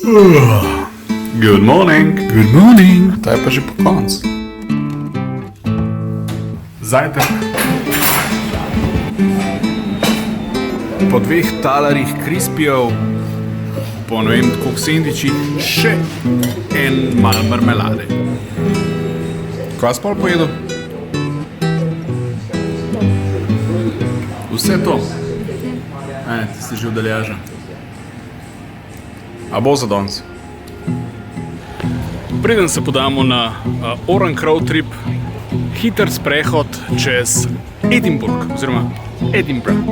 Good morning. Good morning. Ta je pa že po koncu. Zajtrk. Po 2 talarjih krispijov, po ne vem koliko sendvičih, še en mal marmelade. Kaj si pol pojedel? Vse to? Ti si že udaljažen. A bo za danes? Preden se podamo na Orange Road Trip, hiter sprehod čez Edinburgh, oziroma Edinburgh.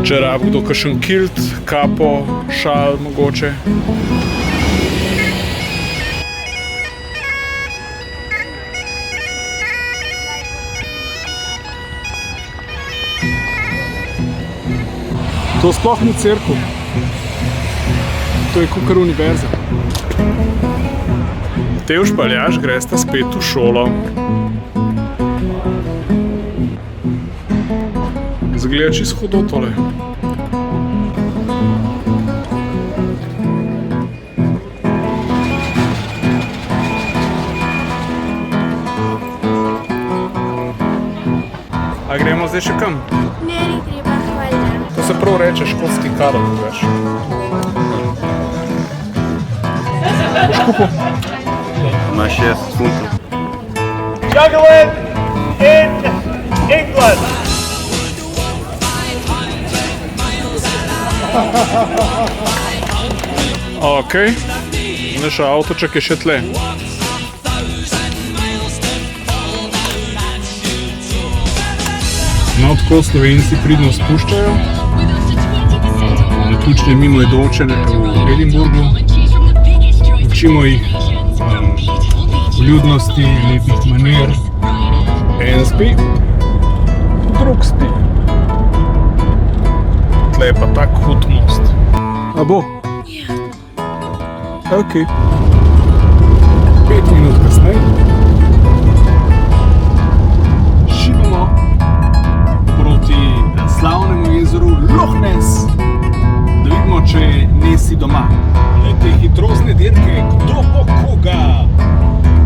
Če rabi kdo kakšen kilt, kapo, šal mogoče. To sploh ni cerkev. To je kakor univerza. Tevž pa Aljaž gresta spet v šolo. Zgleda čisto hudo tole. A gremo zdaj še kam? Ne, ni treba, hvala. To se prav reče škotski kadar, veš. Boš kupil? Imaš 6 funtov. Juggling in England. Okej. Naš avtoček je še tle. No, tako Slovenci pridno spuščajo. Naključne mimoidoče v Edinburgu. Učimo jih vljudnosti, lepih maner. En spi, drug spi. Tle je pa tak hud most. A bo? Ja. Ok. 5 minut kasneje. Šibamo proti slavnemu jezeru Loch Ness. Da vidimo, če nisi doma. Te hitrostne dirke, kdo bo koga?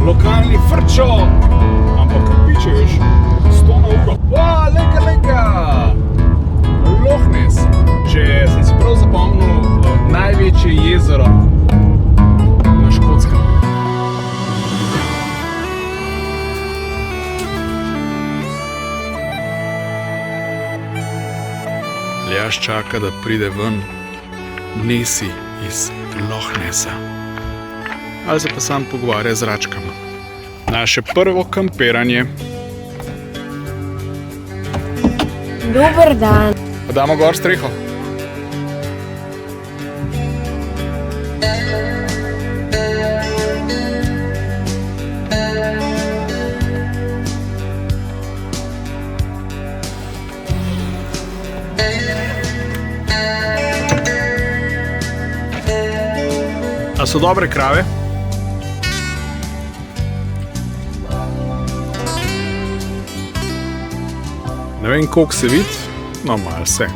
Lokalni frčo, ampak piče, veš, 100 na uro. Lega! Loch Ness. Če sem si prav zapomnil, največje jezero na Škotskem. Aljaž čaka, da pride ven Nesi iz Loch Nessa. Ali se pa sam pogovarja z račkama. Naše prvo kampiranje. Dober dan. Pa damo gor streho. A so dobre krave? Ne vem, koliko se vidi, no malo se,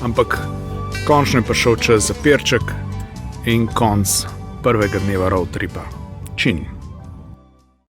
ampak končno je prišel čas za perček in konc prvega dneva road tripa. Čin.